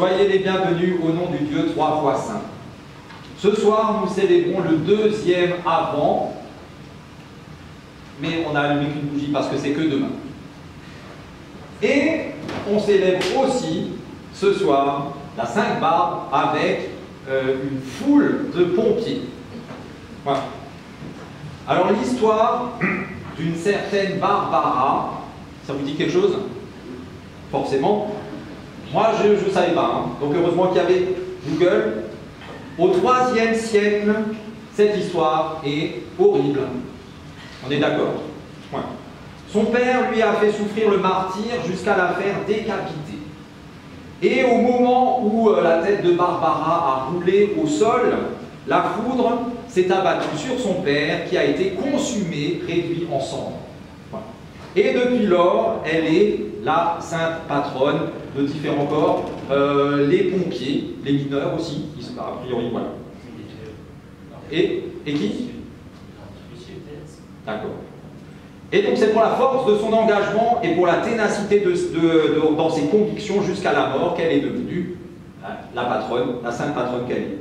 Soyez les bienvenus au nom du Dieu trois fois saint. Ce soir, nous célébrons le deuxième Avant, mais on a allumé qu'une bougie parce que c'est que demain. Et on célèbre aussi ce soir la Sainte Barbe avec une foule de pompiers. Voilà. Alors l'histoire d'une certaine Barbara, ça vous dit quelque chose? Forcément. Moi, je ne savais pas. Hein. Donc heureusement qu'il y avait Google. Au IIIe siècle, cette histoire est horrible. On est d'accord? Ouais. Son père lui a fait souffrir le martyre jusqu'à la faire décapiter. Et au moment où la tête de Barbara a roulé au sol, la foudre s'est abattue sur son père qui a été consumé, réduit en cendres. Voilà. Et depuis lors, elle est la sainte patronne de différents corps, les pompiers, les mineurs aussi, qui sont a priori, voilà. Et qui? D'accord. Et donc c'est pour la force de son engagement et pour la ténacité dans ses convictions jusqu'à la mort qu'elle est devenue la patronne, la sainte patronne qu'elle est.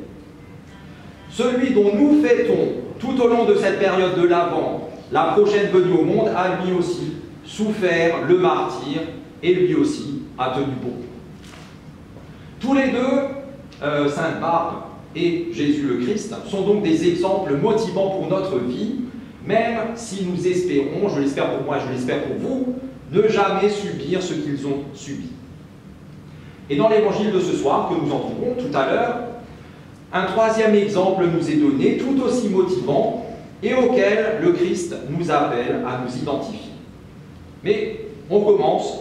Celui dont nous fêtons tout au long de cette période de l'Avent la prochaine venue au monde a lui aussi souffert le martyre et lui aussi a tenu bon. Tous les deux, Sainte Barbe et Jésus le Christ, sont donc des exemples motivants pour notre vie, même si nous espérons, je l'espère pour moi, je l'espère pour vous, ne jamais subir ce qu'ils ont subi. Et dans l'évangile de ce soir, que nous entendrons tout à l'heure, un troisième exemple nous est donné, tout aussi motivant, et auquel le Christ nous appelle à nous identifier. Mais on commence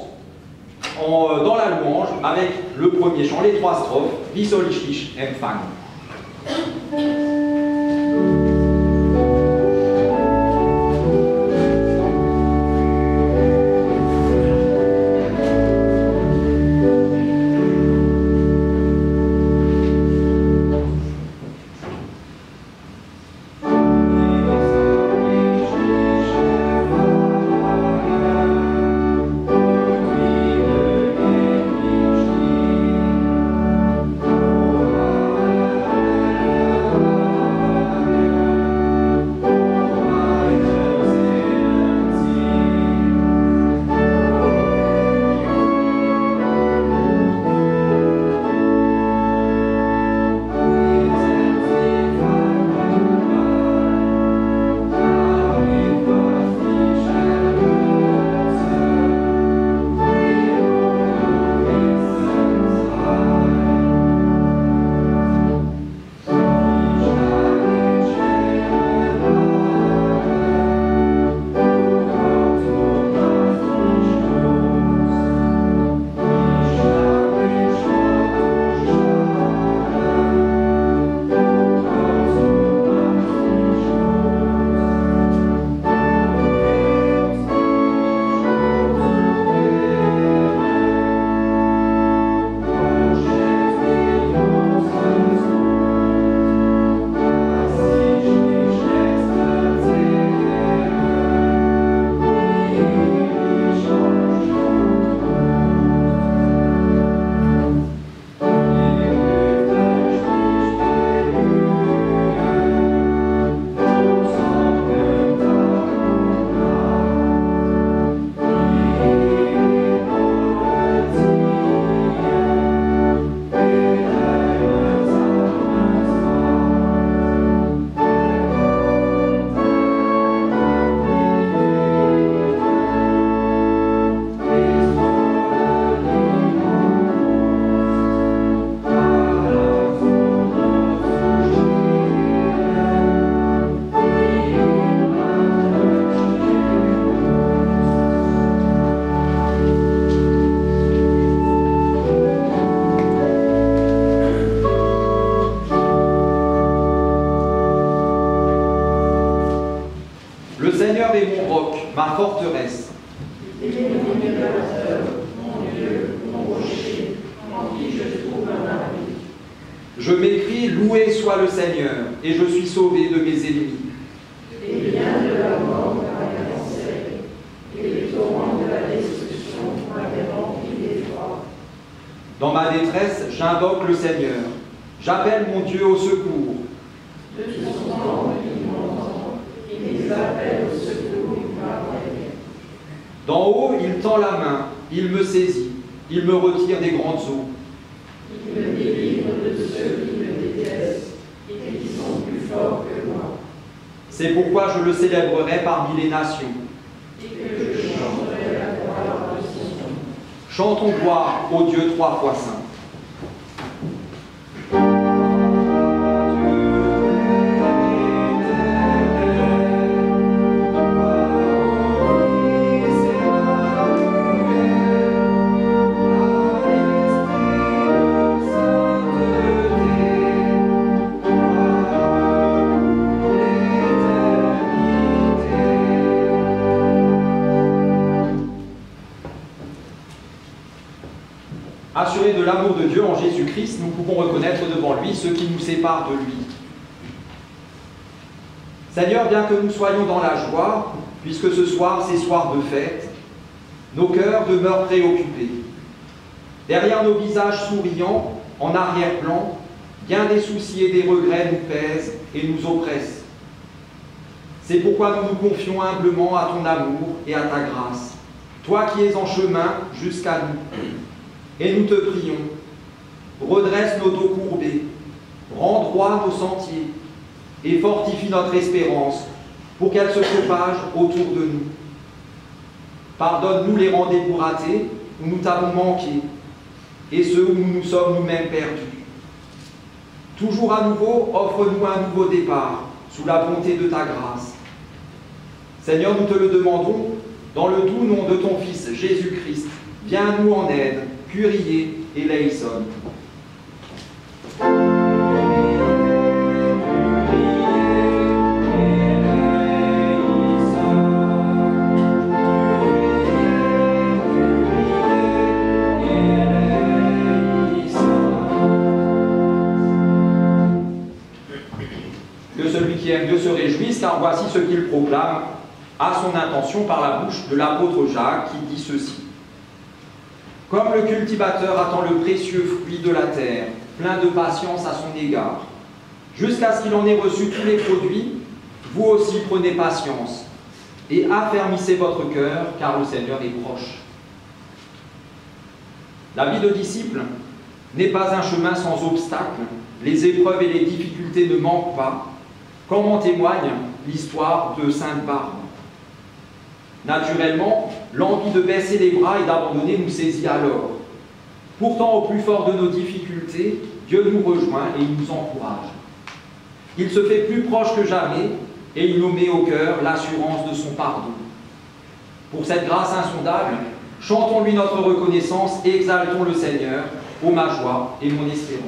dans la louange avec le premier chant, les trois strophes, Wie soll ich dich empfangen? Ma forteresse. Il est mon libérateur, mon Dieu, mon rocher, en qui je trouve un abri. Je m'écrie, loué soit le Seigneur, et je suis sauvé de mes ennemis. Et bien de la mort m'avait enserré, et les torrents de la destruction m'avaient rempli d'effroi. Dans ma détresse, j'invoque le Seigneur. J'appelle mon Dieu au secours. De son temps, il m'entend, il appelle au secours, il m'appelle. D'en haut, il tend la main, il me saisit, il me retire des grandes eaux. Il me délivre de ceux qui me détestent et qui sont plus forts que moi. C'est pourquoi je le célébrerai parmi les nations. Et que je chanterai la gloire de son nom. Chantons gloire au Dieu trois fois saint. Assurés de l'amour de Dieu en Jésus-Christ, nous pouvons reconnaître devant lui ce qui nous sépare de lui. Seigneur, bien que nous soyons dans la joie, puisque ce soir c'est soir de fête, nos cœurs demeurent préoccupés. Derrière nos visages souriants, en arrière-plan, bien des soucis et des regrets nous pèsent et nous oppressent. C'est pourquoi nous nous confions humblement à ton amour et à ta grâce, toi qui es en chemin jusqu'à nous. Et nous te prions, redresse nos dos courbés, rends droit nos sentiers et fortifie notre espérance pour qu'elle se propage autour de nous. Pardonne-nous les rendez-vous ratés où nous t'avons manqué et ceux où nous nous sommes nous-mêmes perdus. Toujours à nouveau, offre-nous un nouveau départ sous la bonté de ta grâce. Seigneur, nous te le demandons dans le doux nom de ton Fils Jésus-Christ. Viens-nous en aide. Kyrie eleison. Que celui qui aime Dieu se réjouisse, car voici ce qu'il proclame à son intention par la bouche de l'apôtre Jacques, qui dit ceci. Comme le cultivateur attend le précieux fruit de la terre, plein de patience à son égard, jusqu'à ce qu'il en ait reçu tous les produits, vous aussi prenez patience et affermissez votre cœur, car le Seigneur est proche. La vie de disciple n'est pas un chemin sans obstacles, les épreuves et les difficultés ne manquent pas, comme en témoigne l'histoire de Sainte Barbe. Naturellement, l'envie de baisser les bras et d'abandonner nous saisit alors. Pourtant, au plus fort de nos difficultés, Dieu nous rejoint et il nous encourage. Il se fait plus proche que jamais et il nous met au cœur l'assurance de son pardon. Pour cette grâce insondable, chantons-lui notre reconnaissance et exaltons le Seigneur, ô ma joie et mon espérance.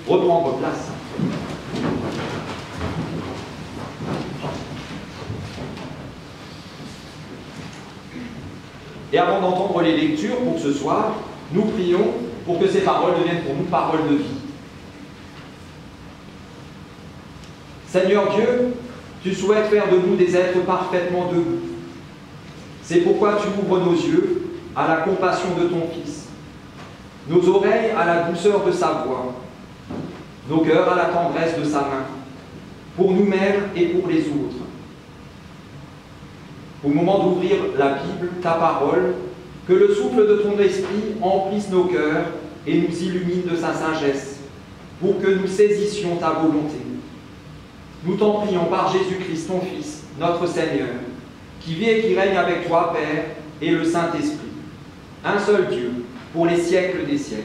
Reprendre place. Et avant d'entendre les lectures pour ce soir, nous prions pour que ces paroles deviennent pour nous paroles de vie. Seigneur Dieu, tu souhaites faire de nous des êtres parfaitement debout. C'est pourquoi tu ouvres nos yeux à la compassion de ton Fils, nos oreilles à la douceur de sa voix, nos cœurs à la tendresse de sa main, pour nous-mêmes et pour les autres. Au moment d'ouvrir la Bible, ta parole, que le souffle de ton esprit emplisse nos cœurs et nous illumine de sa sagesse, pour que nous saisissions ta volonté. Nous t'en prions par Jésus-Christ, ton Fils, notre Seigneur, qui vit et qui règne avec toi, Père, et le Saint-Esprit, un seul Dieu, pour les siècles des siècles.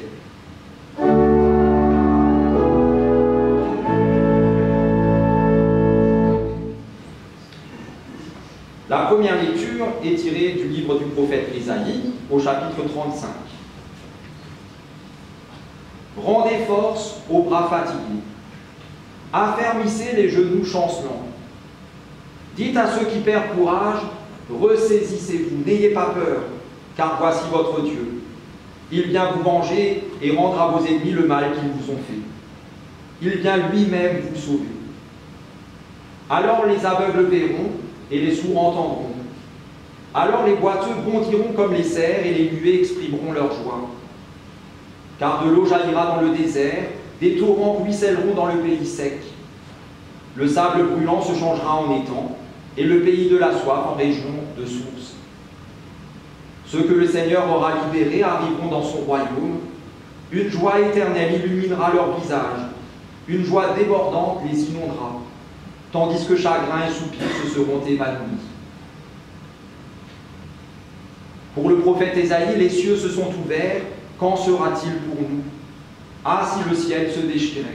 La première lecture est tirée du livre du prophète Ésaïe, au chapitre 35. Rendez force aux bras fatigués, affermissez les genoux chancelants. Dites à ceux qui perdent courage, ressaisissez-vous, n'ayez pas peur, car voici votre Dieu. Il vient vous venger et rendre à vos ennemis le mal qu'ils vous ont fait. Il vient lui-même vous sauver. Alors les aveugles verront et les sourds entendront. Alors les boiteux bondiront comme les cerfs et les muets exprimeront leur joie. Car de l'eau jaillira dans le désert, des torrents ruisselleront dans le pays sec. Le sable brûlant se changera en étang, et le pays de la soif en région de sources. Ceux que le Seigneur aura libérés arriveront dans son royaume. Une joie éternelle illuminera leur visage. Une joie débordante les inondera, tandis que chagrin et soupir se seront évanouis. Pour le prophète Ésaïe, les cieux se sont ouverts. Qu'en sera-t-il pour nous? Ah, si le ciel se déchirait!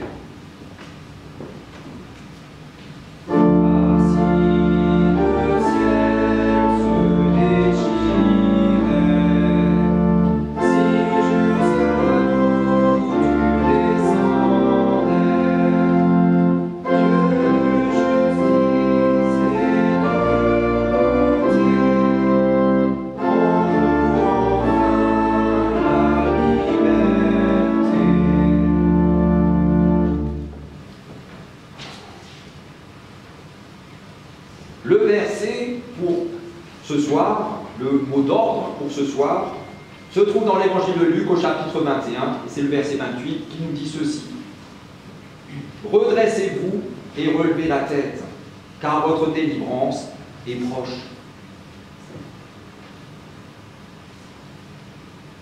Le verset pour ce soir, le mot d'ordre pour ce soir, se trouve dans l'évangile de Luc au chapitre 21, et c'est le verset 28 qui nous dit ceci. Redressez-vous et relevez la tête, car votre délivrance est proche.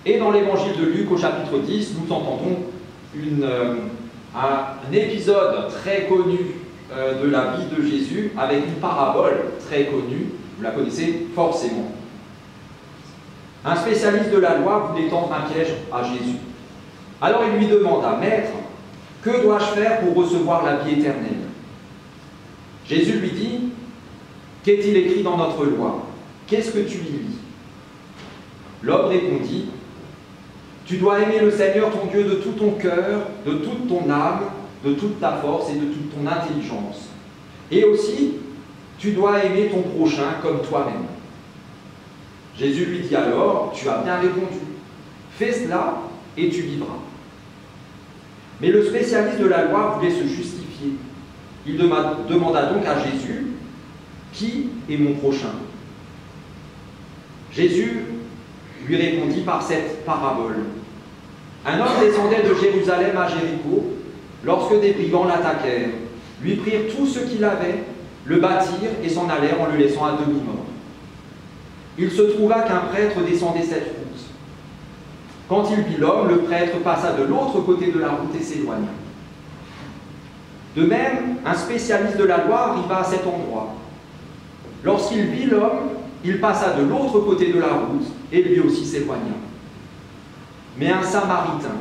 Et dans l'évangile de Luc au chapitre 10, nous entendons un épisode très connu de la vie de Jésus avec une parabole très connue, vous la connaissez forcément. Un spécialiste de la loi voulait tendre un piège à Jésus. Alors il lui demanda, Maître, que dois-je faire pour recevoir la vie éternelle? Jésus lui dit, qu'est-il écrit dans notre loi? Qu'est-ce que tu y lis? L'homme répondit, tu dois aimer le Seigneur ton Dieu de tout ton cœur, de toute ton âme, de toute ta force et de toute ton intelligence. Et aussi, tu dois aimer ton prochain comme toi-même. Jésus lui dit alors, tu as bien répondu, fais cela et tu vivras. Mais le spécialiste de la loi voulait se justifier. Il demanda donc à Jésus, qui est mon prochain? Jésus lui répondit par cette parabole. Un homme descendait de Jérusalem à Jéricho, lorsque des brigands l'attaquèrent, lui prirent tout ce qu'il avait, le battirent et s'en allèrent en le laissant à demi-mort. Il se trouva qu'un prêtre descendait cette route. Quand il vit l'homme, le prêtre passa de l'autre côté de la route et s'éloigna. De même, un spécialiste de la loi arriva à cet endroit. Lorsqu'il vit l'homme, il passa de l'autre côté de la route et lui aussi s'éloigna. Mais un Samaritain,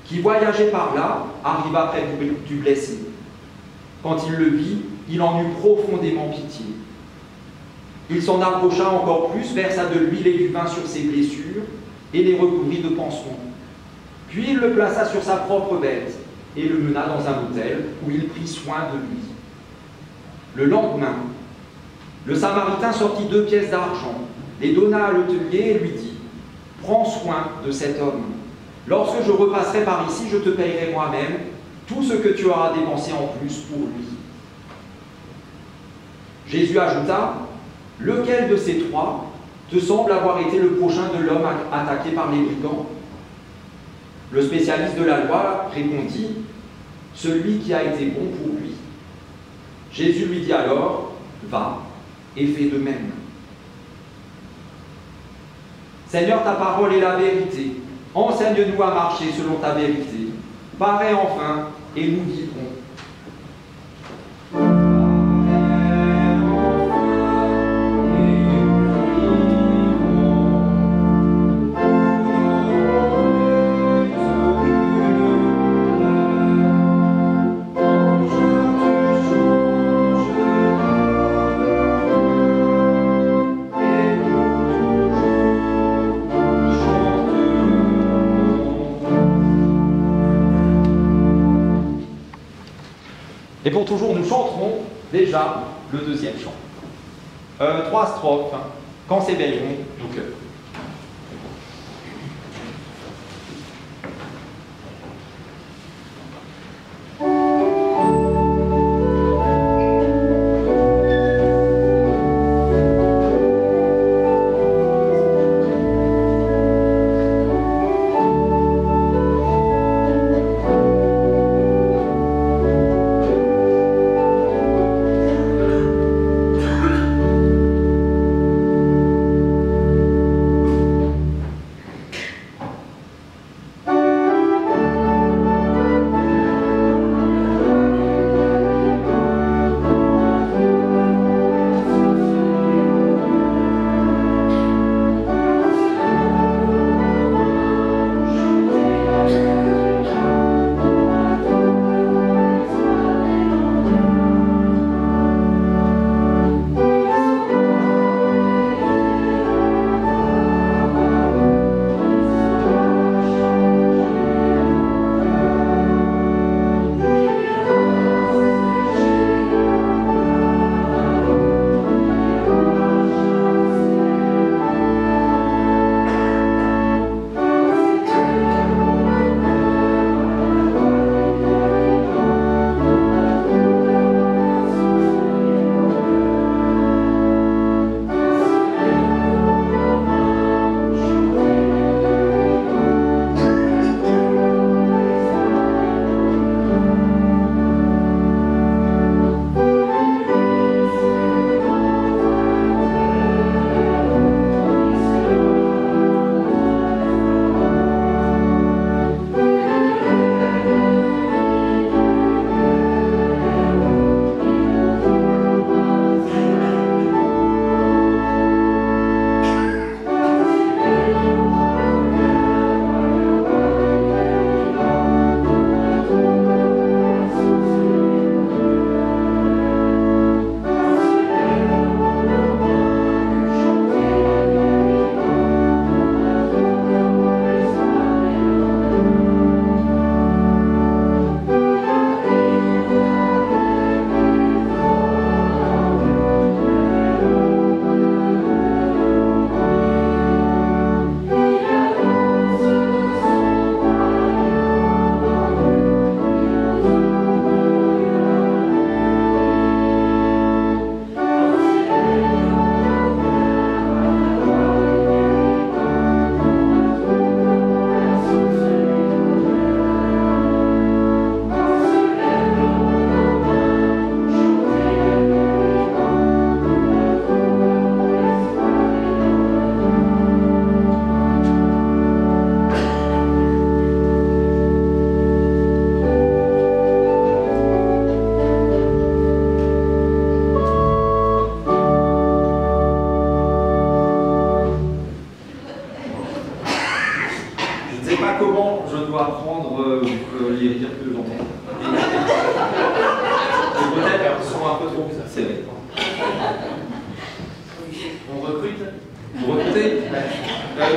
qui voyageait par là, arriva près du blessé. Quand il le vit, il en eut profondément pitié. Il s'en approcha encore plus, versa de l'huile et du vin sur ses blessures et les recouvrit de pansements. Puis il le plaça sur sa propre bête et le mena dans un hôtel où il prit soin de lui. Le lendemain, le Samaritain sortit 2 pièces d'argent, les donna à l'hôtelier et lui dit « Prends soin de cet homme. Lorsque je repasserai par ici, je te payerai moi-même tout ce que tu auras dépensé en plus pour lui. » Jésus ajouta « Lequel de ces 3 te semble avoir été le prochain de l'homme attaqué par les brigands ?» Le spécialiste de la loi répondit « Celui qui a été bon pour lui. » Jésus lui dit alors « Va et fais de même. » Seigneur, ta parole est la vérité. Enseigne-nous à marcher selon ta vérité. Parais enfin et nous vivrons. Parais enfin et Et pour toujours, nous chanterons déjà le deuxième chant. 3 strophes, quand s'éveilleront nos cœurs.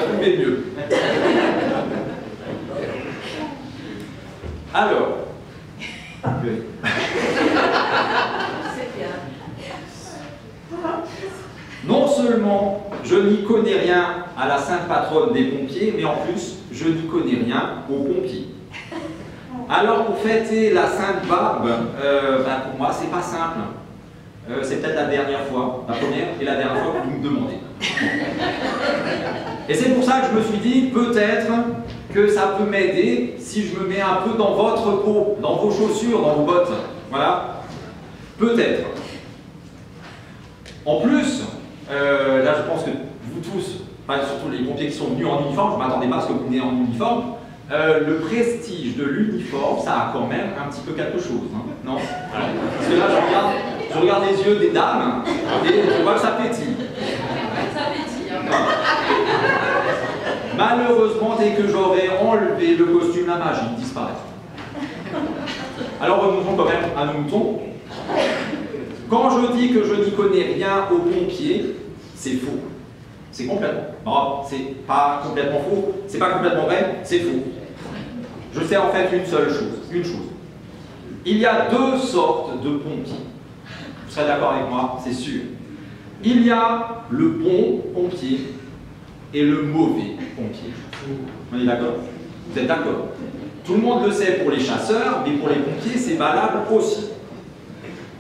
Trouvez mieux. Alors. Non seulement je n'y connais rien à la sainte patronne des pompiers, mais en plus, je n'y connais rien aux pompiers. Alors pour fêter la Sainte Barbe, pour moi, c'est pas simple. C'est peut-être la dernière fois, la première et la dernière fois que vous me demandez. Et c'est pour ça que je me suis dit, peut-être que ça peut m'aider si je me mets un peu dans votre peau, dans vos chaussures, dans vos bottes. Voilà. Peut-être. En plus, là je pense que vous tous, surtout les pompiers qui sont venus en uniforme, je ne m'attendais pas à ce que vous veniez en uniforme, le prestige de l'uniforme, ça a quand même un petit peu quelque chose, hein, non? Parce que là, je regarde les yeux des dames et je vois que ça pétille. Ça pétille, hein. Malheureusement, dès que j'aurai enlevé le costume, la magie disparaît. Alors remontons quand même à nos moutons. Quand je dis que je n'y connais rien aux pompiers, c'est faux. C'est complètement. Non, c'est pas complètement faux, c'est pas complètement vrai, c'est faux. Je sais en fait une seule chose, il y a deux sortes de pompiers. Vous serez d'accord avec moi, c'est sûr. Il y a le bon pompier et le mauvais pompier. On est d'accord? Vous êtes d'accord? Tout le monde le sait pour les chasseurs, mais pour les pompiers, c'est valable aussi.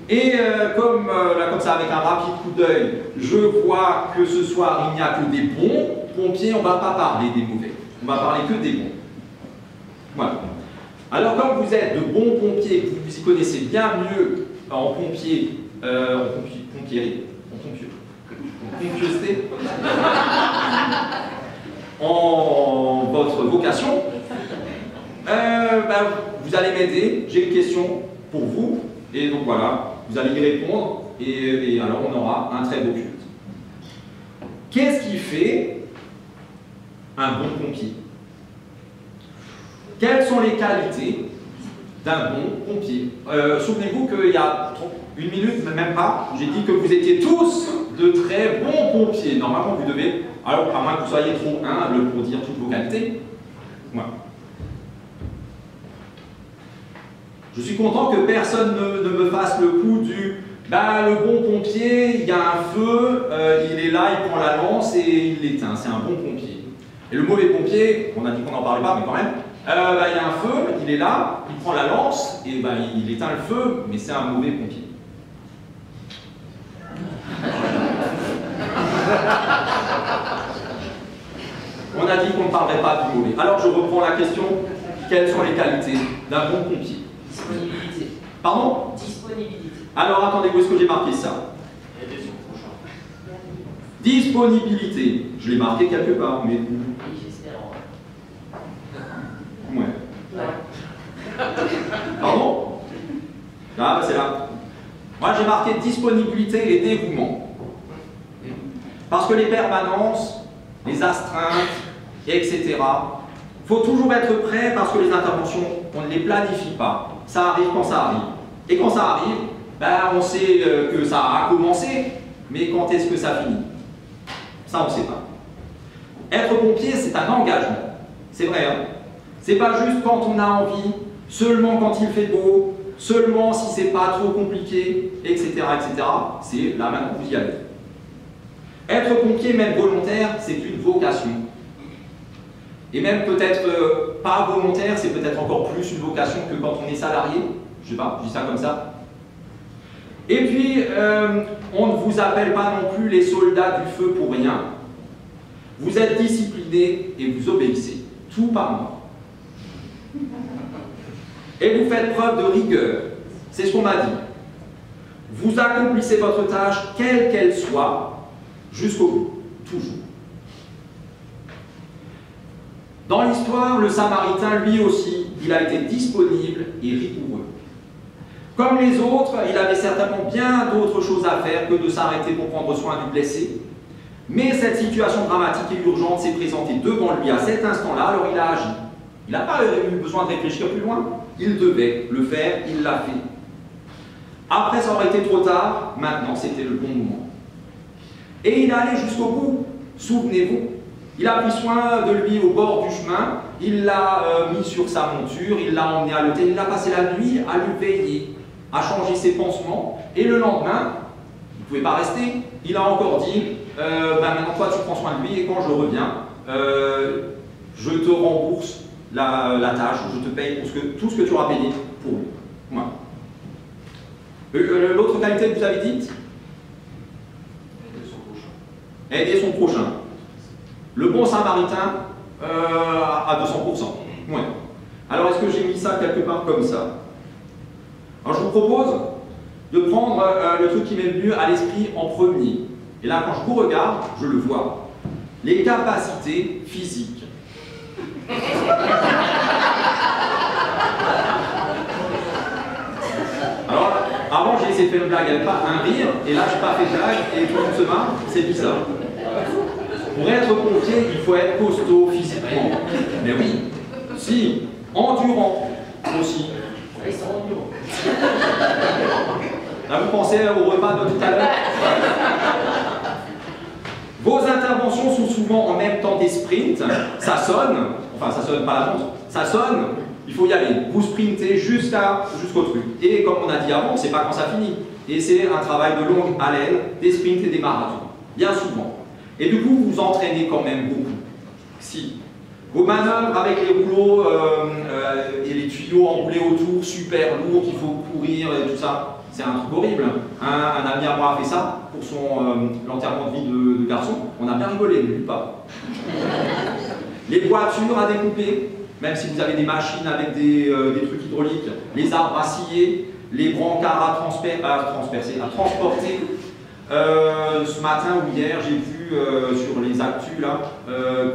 Et comme ça, avec un rapide coup d'œil, je vois que ce soir, il n'y a que des bons pompiers, on ne va pas parler des mauvais. On va parler que des bons. Voilà. Alors, comme vous êtes de bons pompiers, que vous y connaissez bien mieux en pompier, pompieuseté, en votre vocation, vous allez m'aider. J'ai une question pour vous, et donc voilà, vous allez y répondre, et alors on aura un très beau culte. Qu'est-ce qui fait un bon pompier? Quelles sont les qualités d'un bon pompier? Souvenez-vous qu'il y a une minute, même pas, j'ai dit que vous étiez tous de très bons pompiers. Normalement, vous devez, alors à moins que vous soyez trop humble pour dire toutes vos qualités. Voilà. Je suis content que personne ne me fasse le coup du le bon pompier, il y a un feu, il est là, il prend la lance et il l'éteint. C'est un bon pompier. Et le mauvais pompier, on a dit qu'on n'en parlait pas, mais quand même, il y a un feu, il est là, il prend la lance et il éteint le feu, mais c'est un mauvais pompier. On a dit qu'on ne parlerait pas du mauvais. Alors je reprends la question. Quelles sont les qualités d'un bon pompier? Disponibilité. Pardon? Disponibilité. Alors attendez, où est-ce que j'ai marqué ça? Disponibilité. Je l'ai marqué quelque part, mais... Oui, j'espère. Ouais. Pardon? Ah, c'est là. Moi, j'ai marqué disponibilité et dévouement. Parce que les permanences, les astreintes, etc., il faut toujours être prêt parce que les interventions, on ne les planifie pas. Ça arrive quand ça arrive. Et quand ça arrive, on sait que ça a commencé, mais quand est-ce que ça finit? Ça, on ne sait pas. Être pompier, c'est un engagement. C'est vrai, hein? C'est pas juste quand on a envie, seulement quand il fait beau, seulement si c'est pas trop compliqué, etc., etc. C'est là maintenant vous y allez. Être pompier, même volontaire, c'est une vocation. Et même peut-être pas volontaire, c'est peut-être encore plus une vocation que quand on est salarié. Je sais pas, je dis ça comme ça. Et puis, on ne vous appelle pas non plus les soldats du feu pour rien. Vous êtes disciplinés et vous obéissez, tout par moi. Et vous faites preuve de rigueur. C'est ce qu'on m'a dit. Vous accomplissez votre tâche, quelle qu'elle soit, jusqu'au bout, toujours. Dans l'histoire, le Samaritain, lui aussi, il a été disponible et rigoureux. Comme les autres, il avait certainement bien d'autres choses à faire que de s'arrêter pour prendre soin du blessé. Mais cette situation dramatique et urgente s'est présentée devant lui à cet instant-là, alors il a agi. Il n'a pas eu besoin de réfléchir plus loin. Il devait le faire, il l'a fait. Après, ça aurait été trop tard, maintenant c'était le bon moment. Et il est allé jusqu'au bout, souvenez-vous. Il a pris soin de lui au bord du chemin, il l'a mis sur sa monture, il l'a emmené à l'hôtel, il a passé la nuit à lui veiller, à changer ses pansements, et le lendemain, il ne pouvait pas rester, il a encore dit maintenant toi tu prends soin de lui et quand je reviens, je te rembourse la tâche, je te paye pour tout ce que tu auras payé pour lui. Voilà. L'autre qualité que vous avez dite? Aider son prochain. Le bon samaritain à 200%. Ouais. Alors est-ce que j'ai mis ça quelque part comme ça? Alors je vous propose de prendre le truc qui m'est venu à l'esprit en premier. Et là, quand je vous regarde, je le vois. Les capacités physiques. Alors, avant, j'ai essayé de faire une blague, il n'y avait pas un rire, et là, je n'ai pas fait de blague, et tout le monde se marre, c'est bizarre. Pour être pompier, il faut être costaud physiquement. Mais oui, si, endurant aussi. Ils sont endurants. Là, vous pensez au repas de tout à l'heure. Vos interventions sont souvent en même temps des sprints. Ça sonne, enfin ça sonne pas la montre, ça sonne, il faut y aller. Vous sprintez jusqu'au truc. Et comme on a dit avant, c'est pas quand ça finit. Et c'est un travail de longue haleine, des sprints et des marathons, bien souvent. Et du coup, vous vous entraînez quand même beaucoup. Si vos manœuvres avec les rouleaux et les tuyaux enroulés autour, super lourds, qu'il faut courir et tout ça, c'est un truc horrible. Un ami à moi a fait ça pour l'enterrement de vie de garçon. On a bien rigolé, lui pas. Les voitures à découper, même si vous avez des machines avec des trucs hydrauliques, les arbres à scier, les brancards à transporter. Ce matin ou hier, j'ai vu sur les actus là,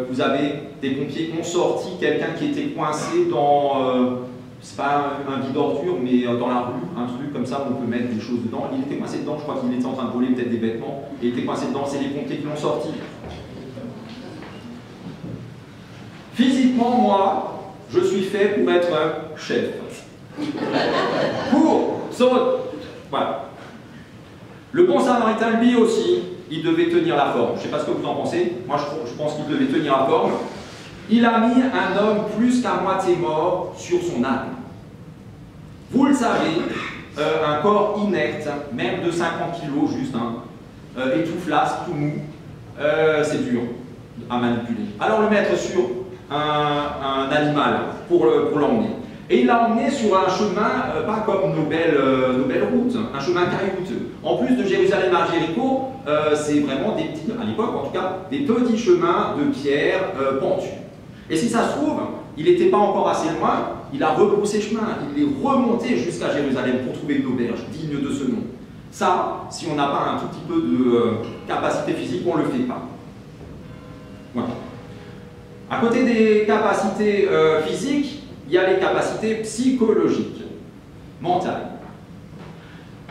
vous avez des pompiers qui ont sorti quelqu'un qui était coincé dans, c'est pas un vide d'ordure, mais dans la rue, un truc comme ça où on peut mettre des choses dedans. Il était coincé dedans, je crois qu'il était en train de voler peut-être des vêtements, et il était coincé dedans, c'est les pompiers qui l'ont sorti. Physiquement, moi, je suis fait pour être un chef. Voilà. Le bon samaritain, lui aussi, il devait tenir la forme. Je ne sais pas ce que vous en pensez. Moi, je pense qu'il devait tenir la forme. Il a mis un homme plus qu'à moitié mort sur son âne. Vous le savez, un corps inerte, même de 50 kg juste, et tout flasque, tout mou, c'est dur à manipuler. Alors le mettre sur un animal pour l'emmener. Et il l'a emmené sur un chemin, pas comme nos belles routes, un chemin caillouteux. En plus de Jérusalem à Jéricho, c'est vraiment des petits, à l'époque en tout cas, des petits chemins de pierre pentus. Et si ça se trouve, il n'était pas encore assez loin, il a rebroussé chemin, il est remonté jusqu'à Jérusalem pour trouver une auberge digne de ce nom. Ça, si on n'a pas un tout petit peu de capacité physique, on ne le fait pas. Voilà. À côté des capacités physiques, il y a les capacités psychologiques, mentales.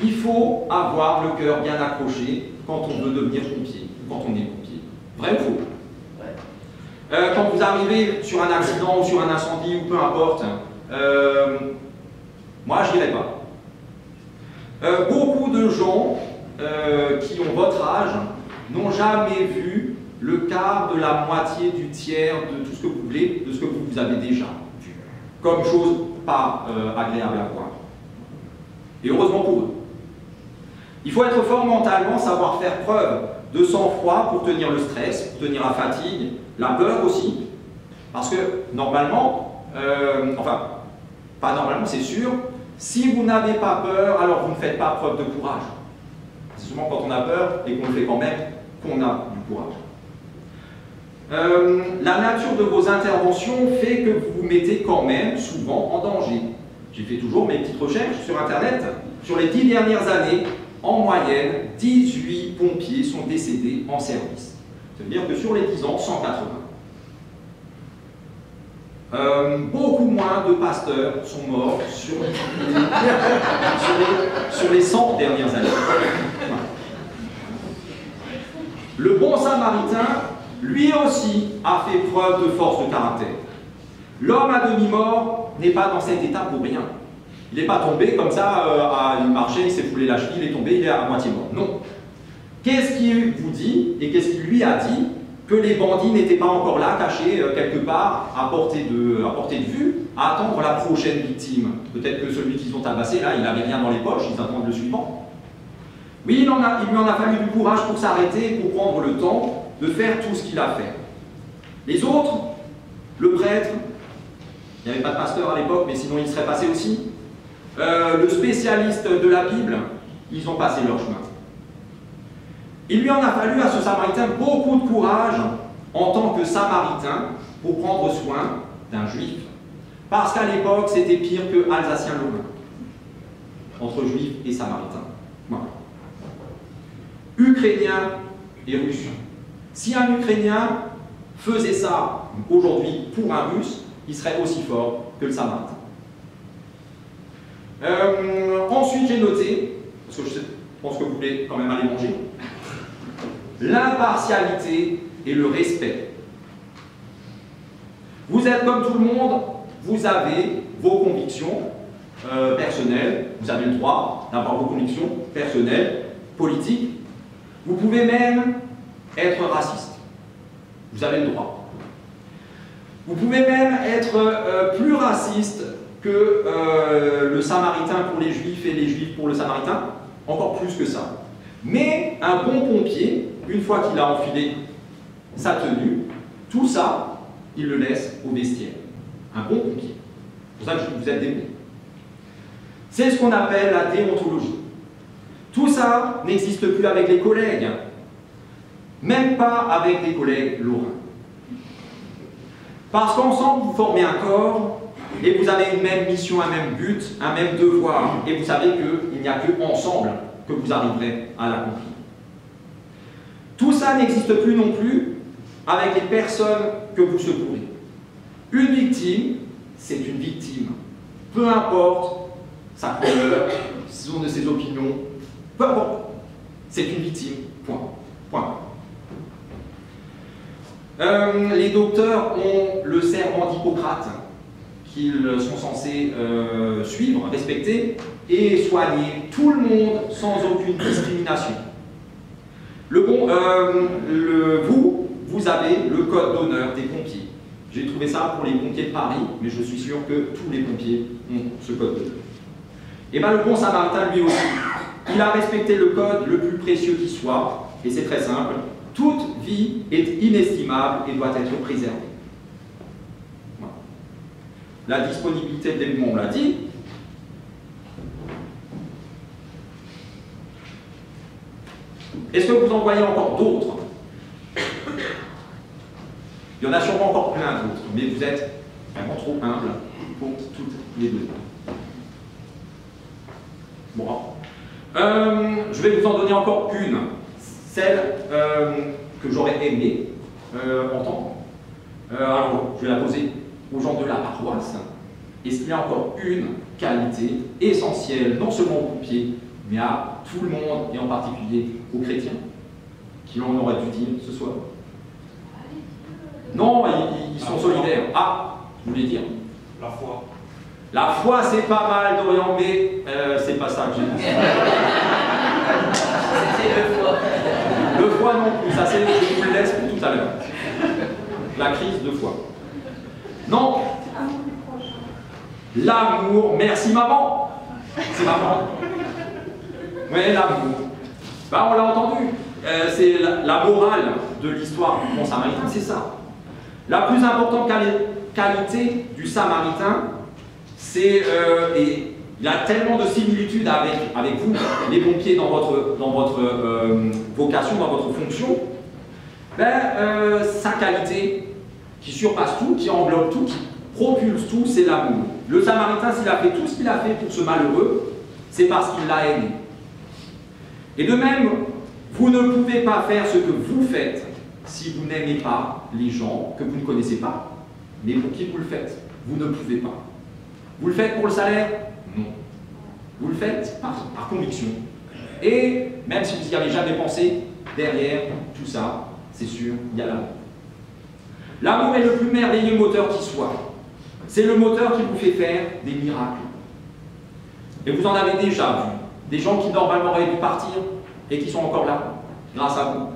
Il faut avoir le cœur bien accroché quand on veut devenir pompier, ou quand on est pompier. Vrai ou faux? Quand vous arrivez sur un accident ou sur un incendie ou peu importe, moi je n'irai pas. Beaucoup de gens qui ont votre âge n'ont jamais vu le quart de la moitié du tiers de tout ce que vous voulez, de ce que vous avez déjà vu. Comme chose pas agréable à voir. Et heureusement pour eux. Il faut être fort mentalement, savoir faire preuve de sang-froid pour tenir le stress, pour tenir la fatigue, la peur aussi. Parce que normalement, enfin, pas normalement, c'est sûr, si vous n'avez pas peur, alors vous ne faites pas preuve de courage. C'est souvent quand on a peur et qu'on le fait quand même qu'on a du courage. La nature de vos interventions fait que vous vous mettez quand même souvent en danger. J'ai fait toujours mes petites recherches sur Internet. Sur les 10 dernières années, en moyenne, 18 pompiers sont décédés en service. Ça veut dire que sur les 10 ans, 180. Beaucoup moins de pasteurs sont morts sur les 100 dernières années. Voilà. Le bon samaritain, lui aussi, a fait preuve de force de caractère. L'homme à demi-mort n'est pas dans cet état pour rien. Il n'est pas tombé comme ça, il marchait, il s'est foulé la cheville, il est tombé, il est à moitié mort. Non. Qu'est-ce qu'il vous dit, et qu'est-ce qu'il lui a dit? Que les bandits n'étaient pas encore là, cachés quelque part, à portée de vue, à attendre la prochaine victime. Peut-être que celui qu'ils ont tabassé, là, il n'avait rien dans les poches, ils attendent le suivant. Oui, il lui en a fallu du courage pour s'arrêter, pour prendre le temps de faire tout ce qu'il a fait. Les autres, le prêtre, il n'y avait pas de pasteur à l'époque, mais sinon il serait passé aussi. Le spécialiste de la Bible, ils ont passé leur chemin. Il lui en a fallu à ce Samaritain beaucoup de courage en tant que Samaritain pour prendre soin d'un Juif. Parce qu'à l'époque, c'était pire que Alsacien-Lorrain, entre Juifs et Samaritains. Voilà. Ukrainiens et Russes. Si un Ukrainien faisait ça aujourd'hui pour un Russe, il serait aussi fort que le Samaritain. Ensuite, j'ai noté, parce que je pense que vous voulez quand même aller manger, l'impartialité et le respect. Vous êtes comme tout le monde, vous avez vos convictions personnelles, vous avez le droit d'avoir vos convictions personnelles, politiques. Vous pouvez même être raciste. Vous avez le droit. Vous pouvez même être plus raciste que le Samaritain pour les Juifs et les Juifs pour le Samaritain, encore plus que ça. Mais un bon pompier, une fois qu'il a enfilé sa tenue, tout ça, il le laisse au vestiaire. Un bon pompier. C'est pour ça que vous êtes des bons. C'est ce qu'on appelle la déontologie. Tout ça n'existe plus avec les collègues, même pas avec des collègues lorrains. Parce qu'ensemble, vous formez un corps et vous avez une même mission, un même but, un même devoir. Et vous savez qu'il n'y a que ensemble que vous arriverez à l'accomplir. Tout ça n'existe plus non plus avec les personnes que vous secourez. Une victime, c'est une victime. Peu importe sa couleur, de ses opinions, peu importe. C'est une victime. Point. Point. Les docteurs ont le serment d'Hippocrate qu'ils sont censés suivre, respecter et soigner tout le monde sans aucune discrimination. Vous avez le code d'honneur des pompiers. J'ai trouvé ça pour les pompiers de Paris, mais je suis sûr que tous les pompiers ont ce code d'honneur. Et bien le bon Samaritain, lui aussi, il a respecté le code le plus précieux qui soit, et c'est très simple. Toute vie est inestimable et doit être préservée. Voilà. La disponibilité de l'élément, on l'a dit. Est-ce que vous en voyez encore d'autres? Il y en a sûrement encore plein d'autres, mais vous êtes vraiment trop humble pour toutes les deux. Bon. Je vais vous en donner encore une. Celle que j'aurais aimé entendre. Alors, je vais la poser aux gens de la paroisse. Est-ce qu'il y a encore une qualité essentielle, non seulement aux pompiers, mais à tout le monde, et en particulier aux chrétiens, qui en auraient dû dire ce soir? Non, ils sont solidaires. Ah, je voulais dire. La foi. La foi, c'est pas mal, Dorian, mais c'est pas ça que j'ai dit. C'était le foie. Le foie non plus, ça c'est, je vous le laisse pour tout à l'heure. La crise de foi. Non. L'amour, merci maman. C'est maman. Oui, l'amour. Ben, on l'a entendu. C'est la morale de l'histoire du bon Samaritain, c'est ça. La plus importante qualité du Samaritain, c'est, et il y a tellement de similitudes avec vous, les pompiers, dans votre vocation, dans votre fonction, sa qualité qui surpasse tout, qui englobe tout, qui propulse tout, c'est l'amour. Le Samaritain, s'il a fait tout ce qu'il a fait pour ce malheureux, c'est parce qu'il l'a aimé. Et de même, vous ne pouvez pas faire ce que vous faites si vous n'aimez pas les gens que vous ne connaissez pas, mais pour qui vous le faites. Vous ne pouvez pas. Vous le faites pour le salaire? Non. Vous le faites par conviction. Et même si vous n'y avez jamais pensé, derrière tout ça, c'est sûr, il y a l'amour. L'amour est le plus merveilleux moteur qui soit. C'est le moteur qui vous fait faire des miracles. Et vous en avez déjà vu. Des gens qui normalement auraient dû partir et qui sont encore là, grâce à vous.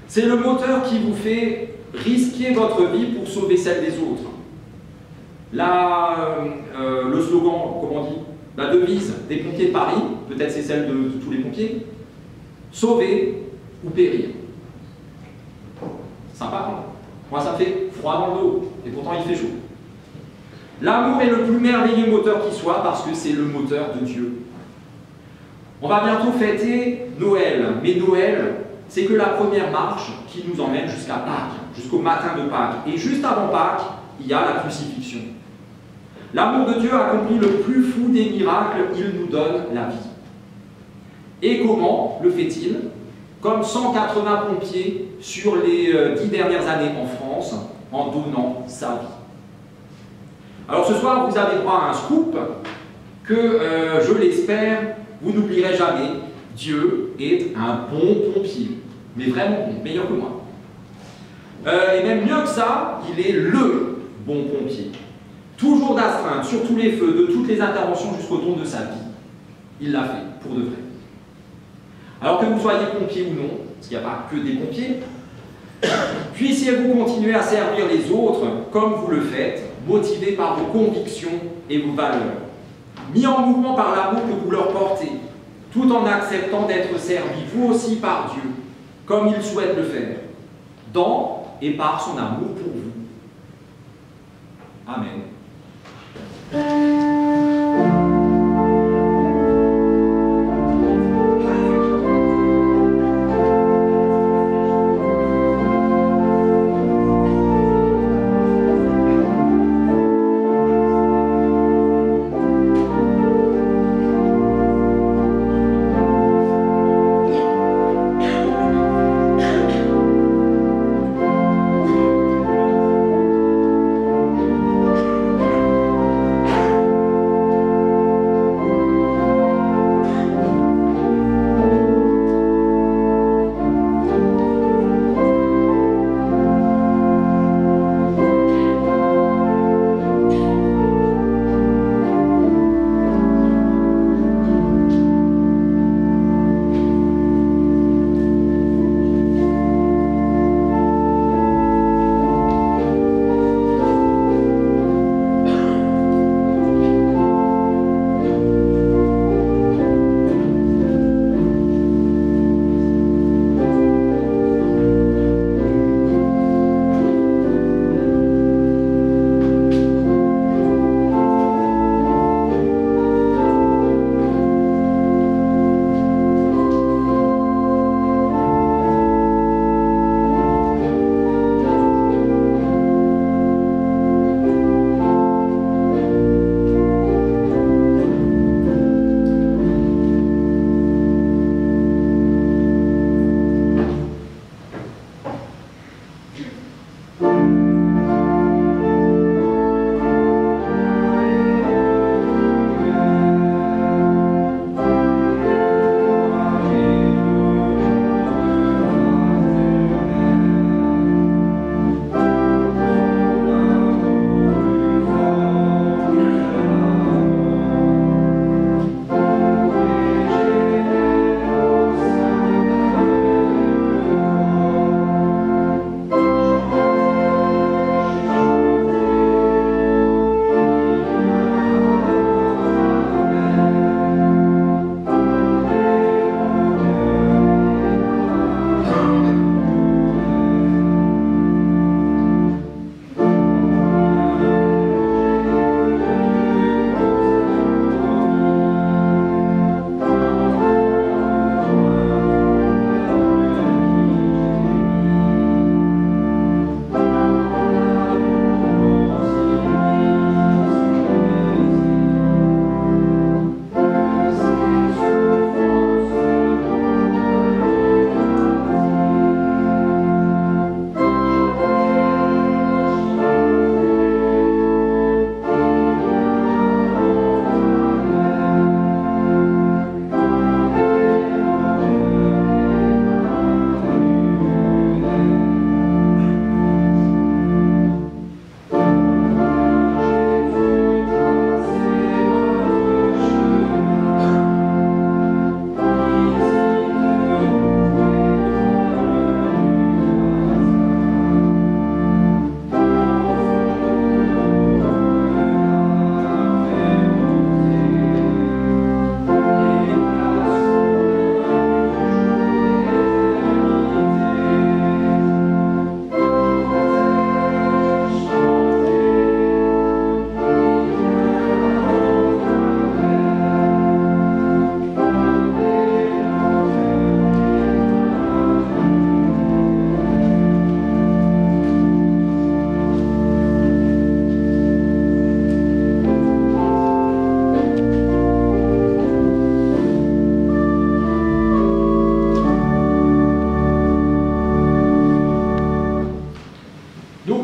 C'est le moteur qui vous fait risquer votre vie pour sauver celle des autres. Le slogan, comment on dit, la devise des pompiers de Paris, peut-être c'est celle de tous les pompiers, sauver ou périr. Sympa, hein? Moi ça me fait froid dans le dos, et pourtant il fait chaud. L'amour est le plus merveilleux moteur qui soit parce que c'est le moteur de Dieu. On va bientôt fêter Noël, mais Noël, c'est que la première marche qui nous emmène jusqu'à Pâques, jusqu'au matin de Pâques. Et juste avant Pâques, il y a la crucifixion. L'amour de Dieu accomplit le plus fou des miracles, il nous donne la vie. Et comment le fait-il? Comme 180 pompiers sur les 10 dernières années en France, en donnant sa vie. Alors ce soir, vous avez droit à un scoop que, je l'espère, vous n'oublierez jamais. Dieu est un bon pompier, mais vraiment bon, meilleur que moi. Et même mieux que ça, il est le bon pompier. Toujours d'astreinte, sur tous les feux, de toutes les interventions jusqu'au don de sa vie. Il l'a fait, pour de vrai. Alors que vous soyez pompier ou non, parce qu'il n'y a pas que des pompiers, Puissiez-vous continuer à servir les autres comme vous le faites, motivés par vos convictions et vos valeurs, mis en mouvement par l'amour que vous leur portez, tout en acceptant d'être servis, vous aussi, par Dieu, comme il souhaite le faire, dans et par son amour pour vous. Amen.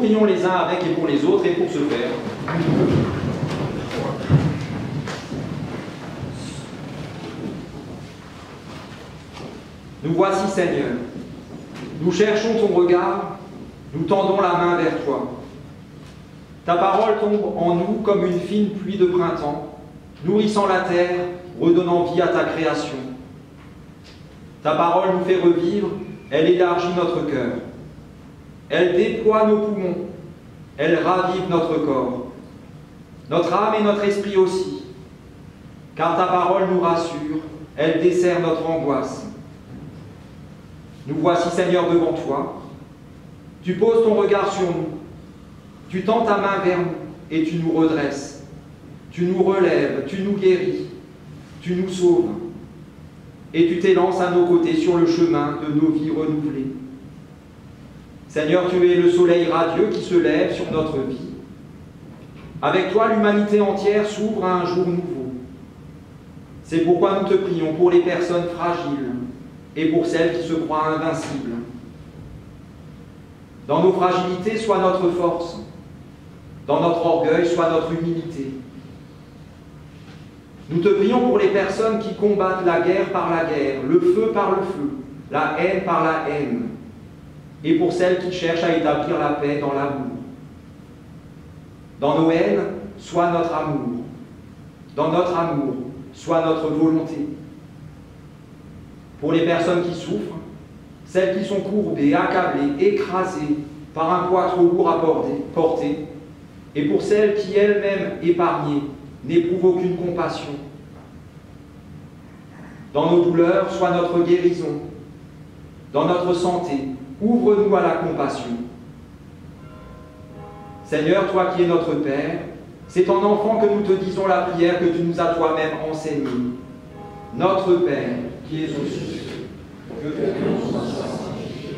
prions les uns avec et pour les autres et pour ce faire. Nous voici, Seigneur. Nous cherchons ton regard, nous tendons la main vers toi. Ta parole tombe en nous comme une fine pluie de printemps, nourrissant la terre, redonnant vie à ta création. Ta parole nous fait revivre, elle élargit notre cœur. Elle déploie nos poumons. Elle ravive notre corps. Notre âme et notre esprit aussi. Car ta parole nous rassure. Elle dessert notre angoisse. Nous voici, Seigneur, devant toi. Tu poses ton regard sur nous. Tu tends ta main vers nous et tu nous redresses. Tu nous relèves, tu nous guéris. Tu nous sauves. Et tu t'élances à nos côtés sur le chemin de nos vies renouvelées. Seigneur, tu es le soleil radieux qui se lève sur notre vie. Avec toi, l'humanité entière s'ouvre à un jour nouveau. C'est pourquoi nous te prions pour les personnes fragiles et pour celles qui se croient invincibles. Dans nos fragilités, sois notre force. Dans notre orgueil, sois notre humilité. Nous te prions pour les personnes qui combattent la guerre par la guerre, le feu par le feu, la haine par la haine, et pour celles qui cherchent à établir la paix dans l'amour. Dans nos haines, sois notre amour. Dans notre amour, sois notre volonté. Pour les personnes qui souffrent, celles qui sont courbées, accablées, écrasées par un poids trop lourd à porter, et pour celles qui elles-mêmes épargnées n'éprouvent aucune compassion. Dans nos douleurs, sois notre guérison. Dans notre santé, ouvre-nous à la compassion. Seigneur, toi qui es notre Père, c'est en enfant que nous te disons la prière que tu nous as toi-même enseignée. Notre Père, qui es aux cieux, que ton nom soit sanctifié,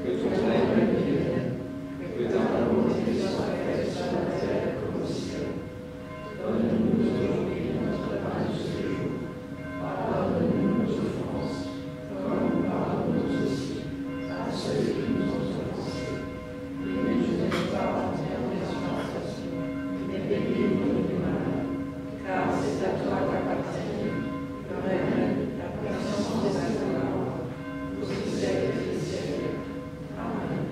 que ton règne vienne, que ta volonté soit faite sur la terre comme au ciel. Donne-nous aujourd'hui notre pain de ce jour. Pardonne-nous nos offenses, comme nous pardonnons aussi à ceux qui nous ont offensés. Et ne nous laisse pas entrer en tentation, mais délivre-nous du mal. Car c'est à toi qu'appartient le règne, la puissance et la gloire, aux siècles des siècles. Amen.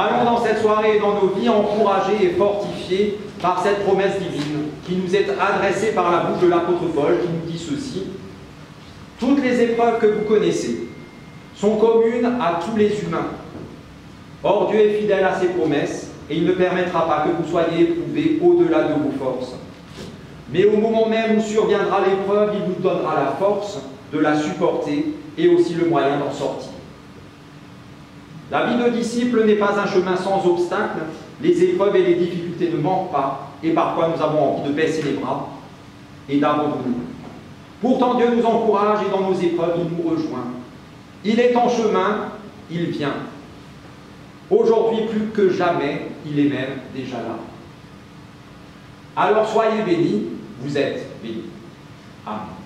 Allons dans cette soirée et dans nos vies encouragés et fortifiés par cette promesse divine. qui nous est adressée par la bouche de l'apôtre Paul, qui nous dit ceci: « Toutes les épreuves que vous connaissez sont communes à tous les humains. Or Dieu est fidèle à ses promesses, et il ne permettra pas que vous soyez éprouvés au-delà de vos forces. Mais au moment même où surviendra l'épreuve, il vous donnera la force de la supporter et aussi le moyen d'en sortir. » La vie de disciple n'est pas un chemin sans obstacles. Les épreuves et les difficultés ne manquent pas, et parfois nous avons envie de baisser les bras et d'abandonner. Pourtant Dieu nous encourage et dans nos épreuves il nous rejoint. Il est en chemin, il vient. Aujourd'hui plus que jamais, il est même déjà là. Alors soyez bénis, vous êtes bénis. Amen.